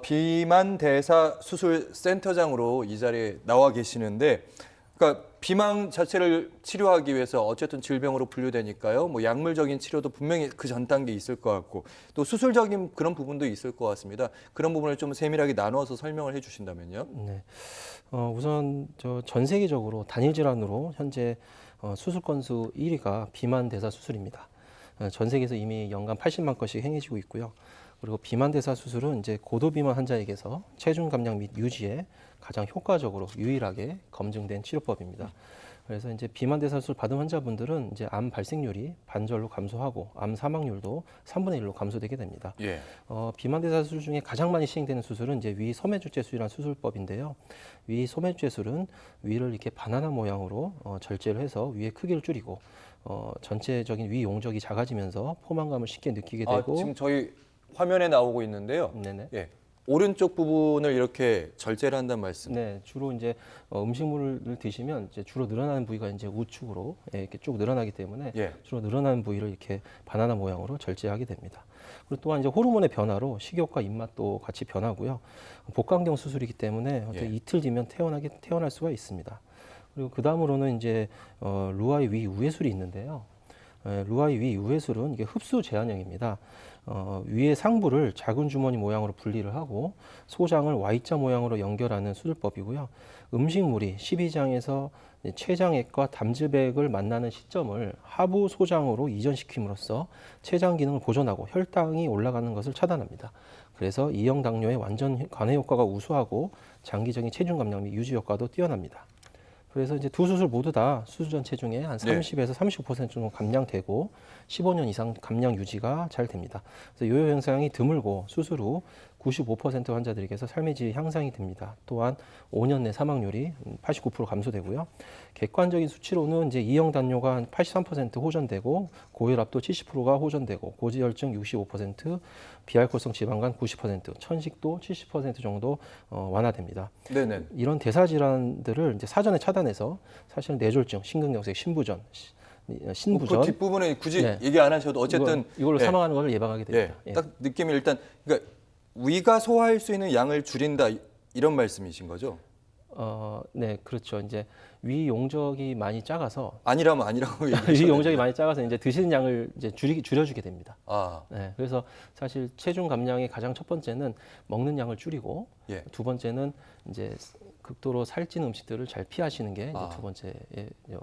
비만 대사 수술 센터장으로 이 자리에 나와 계시는데, 그러니까 비만 자체를 치료하기 위해서 어쨌든 질병으로 분류되니까요. 뭐 약물적인 치료도 분명히 그 전 단계에 있을 것 같고 또 수술적인 그런 부분도 있을 것 같습니다. 그런 부분을 좀 세밀하게 나누어서 설명을 해주신다면요. 네. 우선 전 세계적으로 단일 질환으로 현재 수술 건수 1위가 비만 대사 수술입니다. 전 세계에서 이미 연간 80만 건씩 행해지고 있고요. 그리고 비만 대사 수술은 이제 고도 비만 환자에게서 체중 감량 및 유지에 가장 효과적으로 유일하게 검증된 치료법입니다. 그래서 이제 비만 대사 수술 받은 환자분들은 이제 암 발생률이 반절로 감소하고 암 사망률도 3분의 1로 감소되게 됩니다. 예. 비만 대사 수술 중에 가장 많이 시행되는 수술은 이제 위 소매주제술이라는 수술법인데요. 위 소매주제술은 위를 이렇게 바나나 모양으로 절제를 해서 위의 크기를 줄이고 전체적인 위 용적이 작아지면서 포만감을 쉽게 느끼게 되고. 지금 저희 화면에 나오고 있는데요. 네네. 예. 오른쪽 부분을 이렇게 절제를 한다는 말씀. 네, 주로 이제 음식물을 드시면 이제 주로 늘어나는 부위가 이제 우측으로 이렇게 쭉 늘어나기 때문에 예. 주로 늘어나는 부위를 이렇게 바나나 모양으로 절제하게 됩니다. 그리고 또한 이제 호르몬의 변화로 식욕과 입맛도 같이 변하고요. 복강경 수술이기 때문에 어떻게 예. 이틀 뒤면 태어날 수가 있습니다. 그리고 그 다음으로는 이제 루아의 위 우회술이 있는데요. 루아의 위 우회술은 이게 흡수 제한형입니다. 위의 상부를 작은 주머니 모양으로 분리를 하고 소장을 Y자 모양으로 연결하는 수술법이고요. 음식물이 십이장에서 췌장액과 담즙액을 만나는 시점을 하부 소장으로 이전시킴으로써 췌장 기능을 보존하고 혈당이 올라가는 것을 차단합니다. 그래서 이형 당뇨의 완전 관해 효과가 우수하고 장기적인 체중 감량 및 유지 효과도 뛰어납니다. 그래서 이제 두 수술 모두 다 수술 전 체중의 한 30에서 35% 정도 감량되고 15년 이상 감량 유지가 잘 됩니다. 그래서 요요 현상이 드물고 수술 후 95% 환자들에게서 삶의 질 향상이 됩니다. 또한 5년 내 사망률이 89% 감소되고요. 객관적인 수치로는 이제 이형 당뇨가 한 83% 호전되고 고혈압도 70%가 호전되고 고지혈증 65%, 비알코올성 지방간 90%, 천식도 70% 정도 완화됩니다. 네네. 이런 대사 질환들을 이제 사전에 차단해서 사실은 뇌졸중, 심근경색, 신부전, 신부전 그 뒷부분에 굳이 네. 얘기 안 하셔도 어쨌든 이걸로 예. 사망하는 걸 예방하게 됩니다. 예. 딱 느낌이 일단 그러니까 위가 소화할 수 있는 양을 줄인다 이런 말씀이신 거죠? 네, 그렇죠. 이제 위 용적이 많이 작아서 아니라면 아니라고 위 얘기하셨는데. 용적이 많이 작아서 이제 드시는 양을 이제 줄여주게 됩니다. 아, 네, 그래서 사실 체중 감량의 가장 첫 번째는 먹는 양을 줄이고 예. 두 번째는 이제 극도로 살찌는 음식들을 잘 피하시는 게 이제 두 번째의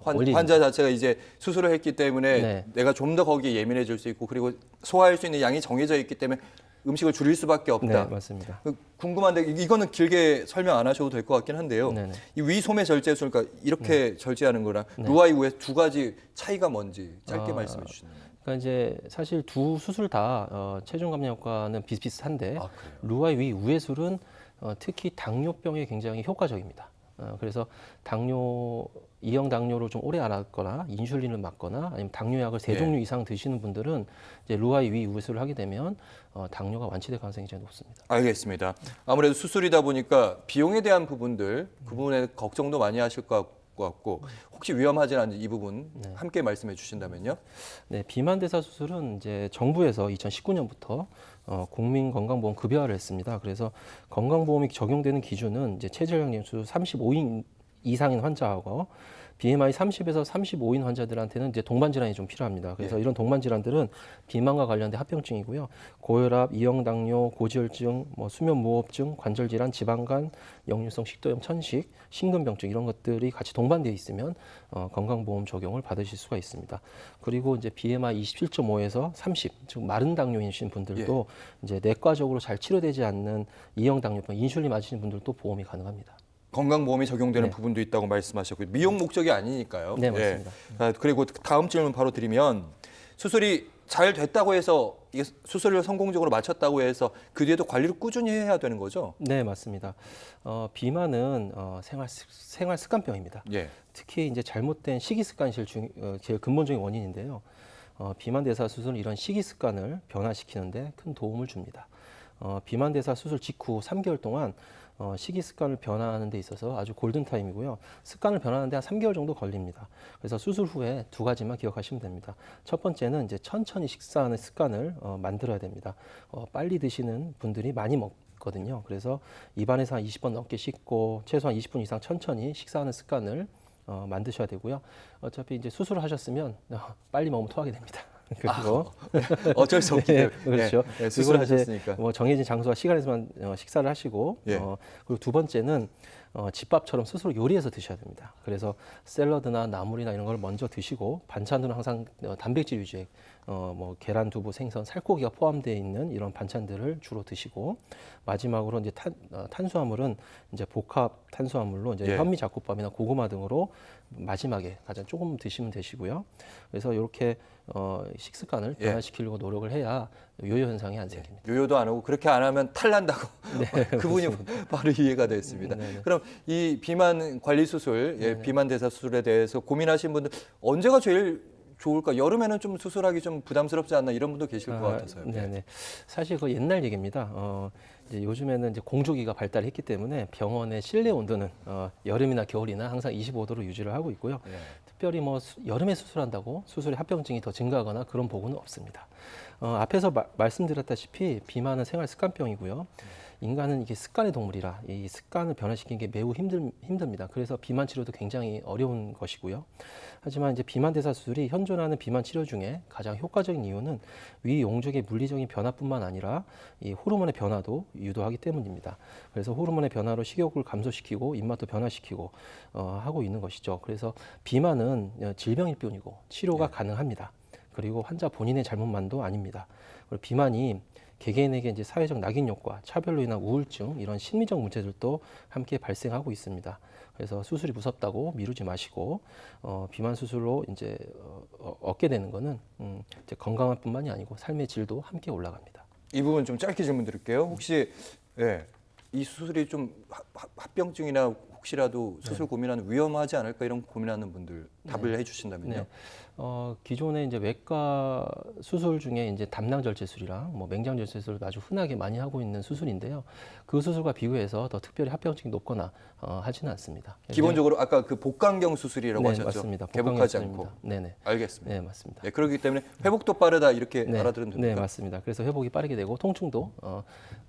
원리입니다. 환자 자체가 이제 수술을 했기 때문에 네. 내가 좀 더 거기에 예민해질 수 있고 그리고 소화할 수 있는 양이 정해져 있기 때문에 음식을 줄일 수밖에 없다. 네, 맞습니다. 궁금한데 이거는 길게 설명 안 하셔도 될 것 같긴 한데요. 네네. 이 위소매 절제술, 그러니까 이렇게 절제하는 거랑 네. 루아 이후에 두 가지 차이가 뭔지 짧게 말씀해 주시면. 그러니까 이제 사실 두 수술 다 체중 감량 효과는 비슷비슷한데 아, 그래요? 루아 위 우회술은 특히 당뇨병에 굉장히 효과적입니다. 그래서 이형 당뇨를 좀 오래 앓았거나 인슐린을 맞거나 아니면 당뇨약을 세 예. 종류 이상 드시는 분들은 이제 루아 위 우회술을 하게 되면 당뇨가 완치될 가능성이 제일 높습니다. 알겠습니다. 아무래도 수술이다 보니까 비용에 대한 부분들 그 부분에 걱정도 많이 하실 것 같고 혹시 위험하지 않은지 이 부분 함께 말씀해 주신다면요. 네, 비만 대사 수술은 이제 정부에서 2019년부터 국민건강보험 급여화를 했습니다. 그래서 건강보험이 적용되는 기준은 이제 체질량su 35인 이상인 환자하고 BMI 30에서 35인 환자들한테는 이제 동반 질환이 좀 필요합니다. 그래서 이런 동반 질환들은 비만과 관련된 합병증이고요. 고혈압, 이형 당뇨, 고지혈증, 수면 무호흡증, 관절 질환, 지방간, 역류성 식도염, 천식, 심근병증 이런 것들이 같이 동반되어 있으면 건강보험 적용을 받으실 수가 있습니다. 그리고 이제 BMI 27.5에서 30, 즉 마른 당뇨이신 분들도 이제 내과적으로 잘 치료되지 않는 이형 당뇨병, 인슐린 맞으시는 분들도 보험이 가능합니다. 건강보험이 적용되는 네. 부분도 있다고 말씀하셨고 미용 목적이 아니니까요. 네, 맞습니다. 그리고 다음 질문 바로 드리면 수술이 잘 됐다고 해서 이게 수술을 성공적으로 마쳤다고 해서 그 뒤에도 관리를 꾸준히 해야 되는 거죠? 네, 맞습니다. 비만은 생활 습관병입니다. 예. 특히 이제 잘못된 식이 습관이 제일 근본적인 원인인데요. 비만 대사 수술은 이런 식이 습관을 변화시키는데 큰 도움을 줍니다. 비만 대사 수술 직후 3개월 동안 식이 습관을 변화하는 데 있어서 아주 골든타임이고요. 습관을 변화하는 데 한 3개월 정도 걸립니다. 그래서 수술 후에 두 가지만 기억하시면 됩니다. 첫 번째는 이제 천천히 식사하는 습관을 만들어야 됩니다. 빨리 드시는 분들이 많이 낫거든요. 그래서 입안에서 한 20번 넘게 씻고 최소한 20분 이상 천천히 식사하는 습관을 만드셔야 되고요. 어차피 이제 수술을 하셨으면 빨리 먹으면 토하게 됩니다. 그리고 어쩔 수 없기 때문에. 그렇죠. 네, 수술을 그리고 이제 하셨으니까. 뭐 정해진 장소와 시간에서만 식사를 하시고 예. 그리고 두 번째는 집밥처럼 스스로 요리해서 드셔야 됩니다. 그래서 샐러드나 나물이나 이런 걸 먼저 드시고 반찬으로 항상 단백질 위주의 뭐 계란, 두부, 생선, 살코기가 포함되어 있는 이런 반찬들을 주로 드시고 마지막으로 이제 탄수화물은 이제 복합 탄수화물로 이제 예. 현미잡곡밥이나 고구마 등으로 마지막에 가장 조금 드시면 되시고요. 그래서 이렇게 식습관을 예. 변화시키려고 노력을 해야 요요 현상이 안 생깁니다. 요요도 안 오고 그렇게 안 하면 탈난다고 그분이 바로 이해가 됐습니다. 네, 네. 그럼 이 비만 관리 수술, 예, 비만 대사 수술에 대해서 고민하신 분들 언제가 제일 좋을까? 여름에는 좀 수술하기 좀 부담스럽지 않나 이런 분도 계실 것 같아서요. 네네. 사실 그 옛날 얘기입니다. 이제 요즘에는 이제 공조기가 발달했기 때문에 병원의 실내 온도는 여름이나 겨울이나 항상 25도로 유지를 하고 있고요. 예. 특별히 뭐 여름에 수술한다고 수술의 합병증이 더 증가하거나 그런 보고는 없습니다. 앞에서 말씀드렸다시피 비만은 생활 습관병이고요. 인간은 이게 습관의 동물이라 이 습관을 변화시키는 게 매우 힘듭니다. 그래서 비만 치료도 굉장히 어려운 것이고요. 하지만 이제 비만 대사 수술이 현존하는 비만 치료 중에 가장 효과적인 이유는 위 용적의 물리적인 변화뿐만 아니라 이 호르몬의 변화도 유도하기 때문입니다. 그래서 호르몬의 변화로 식욕을 감소시키고 입맛도 변화시키고 하고 있는 것이죠. 그래서 비만은 질병일 뿐이고 치료가 가능합니다. 그리고 환자 본인의 잘못만도 아닙니다. 그리고 비만이 개개인에게 이제 사회적 낙인효과, 차별로 인한 우울증 이런 심리적 문제들도 함께 발생하고 있습니다. 그래서 수술이 무섭다고 미루지 마시고 비만 수술로 이제 얻게 되는 거는 이제 건강뿐만이 아니고 삶의 질도 함께 올라갑니다. 이 부분 좀 짧게 질문 드릴게요. 혹시 이 수술이 좀 합병증이나 혹시라도 수술 고민하는 위험하지 않을까 이런 고민하는 분들 답을 해주신다면요. 네. 기존에 이제 외과 수술 중에 이제 담낭절제술이랑 뭐 맹장절제술을 아주 흔하게 많이 하고 있는 수술인데요. 그 수술과 비교해서 더 특별히 합병증이 높거나 하지는 않습니다. 기본적으로 아까 그 복강경 수술이라고 네, 하셨죠. 맞습니다. 개복하지 복강경 않고. 수술입니다. 네네. 알겠습니다. 네, 맞습니다. 네, 그렇기 때문에 회복도 빠르다 이렇게 네, 알아들으면 됩니까? 네, 맞습니다. 그래서 회복이 빠르게 되고 통증도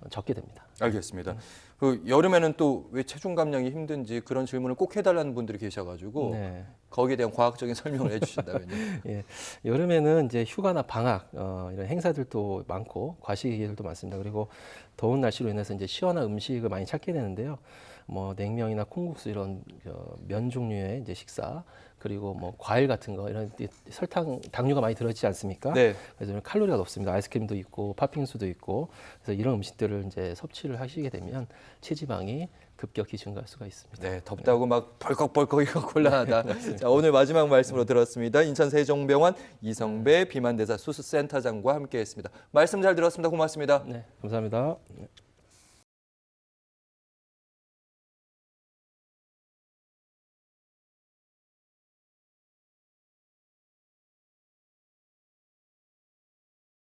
적게 됩니다. 알겠습니다. 그 여름에는 또 왜 체중 감량이 힘든지 그런 질문을 꼭 해달라는 분들이 계셔가지고 네. 거기에 대한 과학적인 설명을 해주신다면요. 예, 여름에는 이제 휴가나 방학 이런 행사들도 많고 과식일도 많습니다. 그리고 더운 날씨로 인해서 이제 시원한 음식을 많이 찾게 되는데요. 뭐 냉면이나 콩국수 이런 면 종류의 이제 식사 그리고 뭐 과일 같은 거 이런 설탕, 당류가 많이 들어있지 않습니까? 네. 그래서 칼로리가 높습니다. 아이스크림도 있고 팥빙수도 있고 그래서 이런 음식들을 이제 섭취를 하시게 되면 체지방이 급격히 증가할 수가 있습니다. 네, 덥다고 막 벌컥벌컥 이거 곤란하다. 자, 오늘 마지막 말씀으로 들었습니다. 인천 세종병원 이성배 비만대사 수술센터장과 함께했습니다. 말씀 잘 들었습니다. 고맙습니다. 네, 감사합니다.